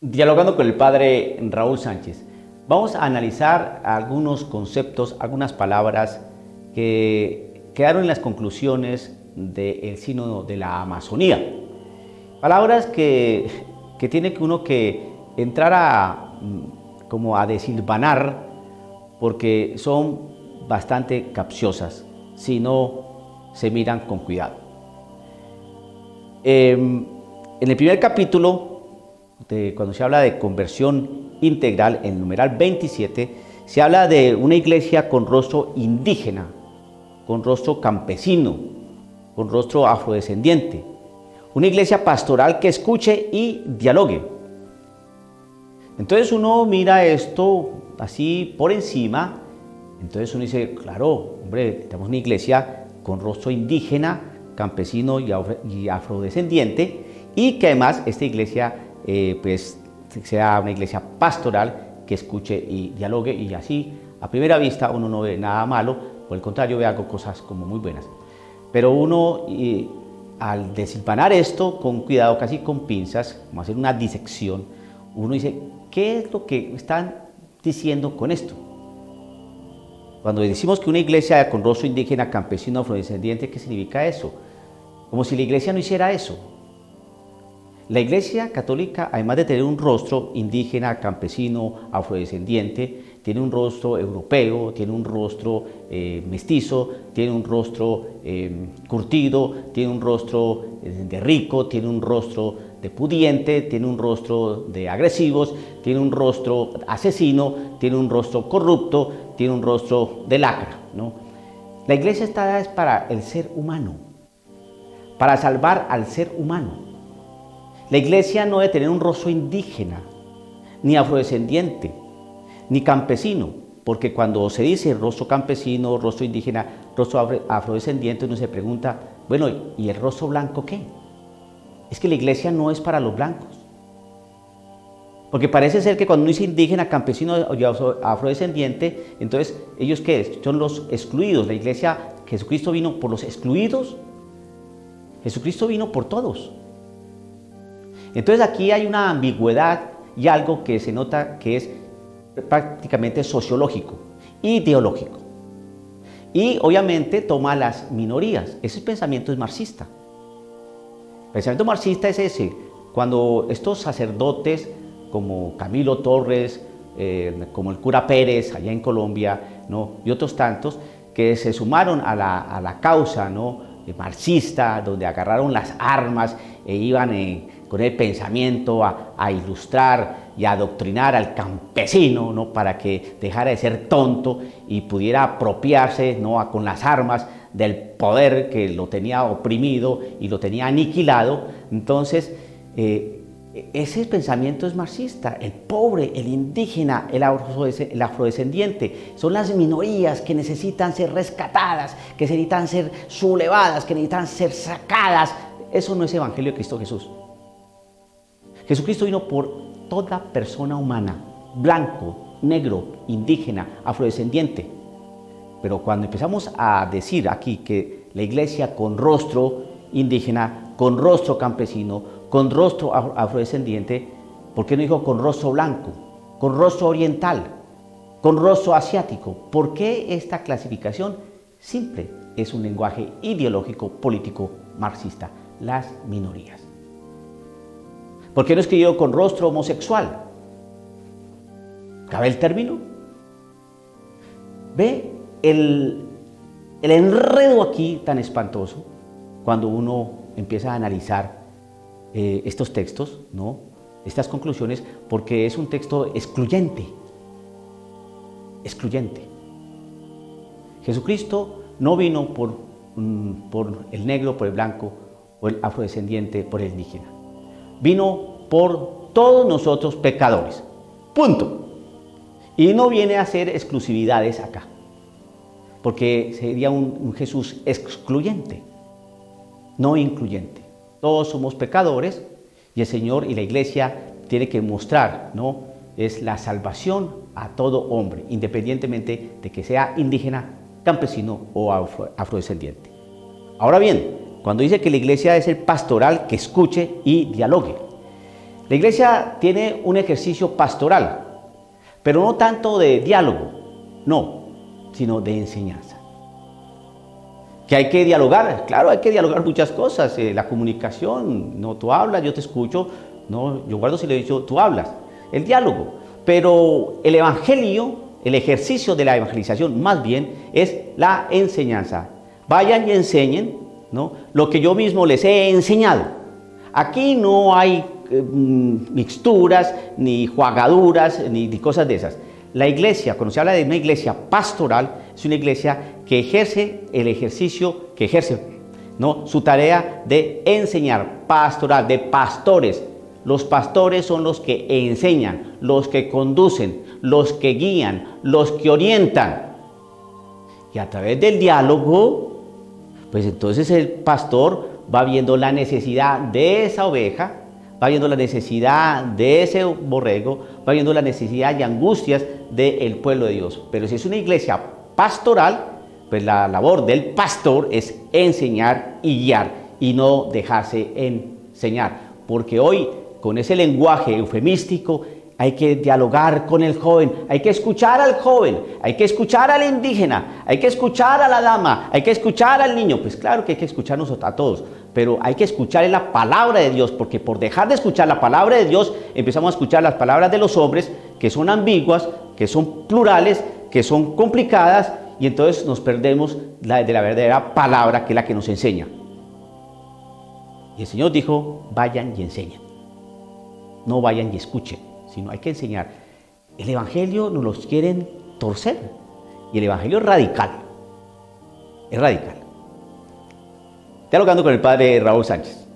Dialogando con el padre Raúl Sánchez, vamos a analizar algunos conceptos, algunas palabras que quedaron en las conclusiones del Sínodo de la Amazonía. Palabras que tiene que uno que entrar como a desilvanar porque son bastante capciosas si no se miran con cuidado. En el primer capítulo, cuando se habla de conversión integral, en el numeral 27, se habla de una iglesia con rostro indígena, con rostro campesino, con rostro afrodescendiente. Una iglesia pastoral que escuche y dialogue. Entonces uno mira esto así por encima, entonces uno dice, claro, hombre, tenemos una iglesia con rostro indígena, campesino y afrodescendiente, y que además esta iglesia pues sea una iglesia pastoral que escuche y dialogue, y así a primera vista uno no ve nada malo, por el contrario ve algo, cosas como muy buenas. Pero uno al desilvanar esto con cuidado, casi con pinzas, como hacer una disección, uno dice, ¿qué es lo que están diciendo con esto? Cuando decimos que una iglesia con rostro indígena, campesino, afrodescendiente, ¿qué significa eso? Como si la iglesia no hiciera eso. La Iglesia Católica, además de tener un rostro indígena, campesino, afrodescendiente, tiene un rostro europeo, tiene un rostro mestizo, tiene un rostro curtido, tiene un rostro de rico, tiene un rostro de pudiente, tiene un rostro de agresivos, tiene un rostro asesino, tiene un rostro corrupto, tiene un rostro de lacra, ¿no? La Iglesia está dada para el ser humano, para salvar al ser humano. La iglesia no debe tener un rostro indígena, ni afrodescendiente, ni campesino, porque cuando se dice rostro campesino, rostro indígena, rostro afrodescendiente, uno se pregunta, bueno, ¿y el rostro blanco qué? Es que la iglesia no es para los blancos. Porque parece ser que cuando uno dice indígena, campesino o afrodescendiente, entonces, ¿ellos qué es? Son los excluidos. La iglesia, Jesucristo vino por los excluidos, Jesucristo vino por todos. Entonces aquí hay una ambigüedad y algo que se nota que es prácticamente sociológico, ideológico. Y obviamente toma las minorías. Ese pensamiento es marxista. El pensamiento marxista es ese, cuando estos sacerdotes como Camilo Torres, como el cura Pérez allá en Colombia, ¿no? Y otros tantos que se sumaron a la causa, ¿no? Marxista, donde agarraron las armas e iban con el pensamiento a ilustrar y a adoctrinar al campesino, ¿no? Para que dejara de ser tonto y pudiera apropiarse, ¿no? Con las armas del poder que lo tenía oprimido y lo tenía aniquilado. Entonces, ese pensamiento es marxista. El pobre, el indígena, el afrodescendiente son las minorías que necesitan ser rescatadas, que necesitan ser sublevadas, que necesitan ser sacadas. Eso no es evangelio de Cristo Jesús. Jesucristo vino por toda persona humana, blanco, negro, indígena, afrodescendiente. Pero cuando empezamos a decir aquí que la iglesia con rostro indígena, con rostro campesino, con rostro afrodescendiente, ¿por qué no dijo con rostro blanco, con rostro oriental, con rostro asiático? ¿Por qué esta clasificación? Simple, es un lenguaje ideológico, político, marxista, las minorías. ¿Por qué no escribió con rostro homosexual? ¿Cabe el término? ¿Ve el enredo aquí tan espantoso cuando uno empieza a analizar estos textos, ¿no? Estas conclusiones, porque es un texto excluyente. Excluyente. Jesucristo no vino por el negro, por el blanco, por el afrodescendiente, por el indígena. Vino por todos nosotros pecadores. Punto. Y no viene a hacer exclusividades acá, porque sería un Jesús excluyente, no incluyente. Todos somos pecadores y el Señor y la Iglesia tiene que mostrar, ¿no? Es la salvación a todo hombre, independientemente de que sea indígena, campesino o afrodescendiente. Ahora bien, cuando dice que la Iglesia es el pastoral que escuche y dialogue, La iglesia tiene un ejercicio pastoral, pero no tanto de diálogo, no, sino de enseñanza. Que hay que dialogar, claro, hay que dialogar muchas cosas, la comunicación, no, tú hablas, yo te escucho, no, yo guardo silencio, tú hablas, el diálogo. Pero el evangelio, el ejercicio de la evangelización más bien es la enseñanza. Vayan y enseñen, ¿no?, lo que yo mismo les he enseñado. Aquí no hay mixturas, ni jugaduras, ni cosas de esas. La iglesia, cuando se habla de una iglesia pastoral, es una iglesia que ejerce el ejercicio, que ejerce, ¿no?, su tarea de enseñar, pastoral, de pastores. Los pastores son los que enseñan, los que conducen, los que guían, los que orientan. Y a través del diálogo, pues entonces el pastor va viendo la necesidad de esa oveja, va viendo la necesidad de ese borrego, va viendo la necesidad y angustias del pueblo de Dios. Pero si es una iglesia pastoral, pues la labor del pastor es enseñar y guiar y no dejarse enseñar. Porque hoy, con ese lenguaje eufemístico, hay que dialogar con el joven, hay que escuchar al joven, hay que escuchar al indígena, hay que escuchar a la dama, hay que escuchar al niño. Pues claro que hay que escucharnos a todos, pero hay que escuchar en la palabra de Dios, porque por dejar de escuchar la palabra de Dios, empezamos a escuchar las palabras de los hombres, que son ambiguas, que son plurales, que son complicadas, y entonces nos perdemos de la verdadera palabra, que es la que nos enseña. Y el Señor dijo, vayan y enseñen. No vayan y escuchen, sino hay que enseñar. El evangelio nos los quieren torcer, y el evangelio es radical. Es radical. Dialogando con el padre Raúl Sánchez.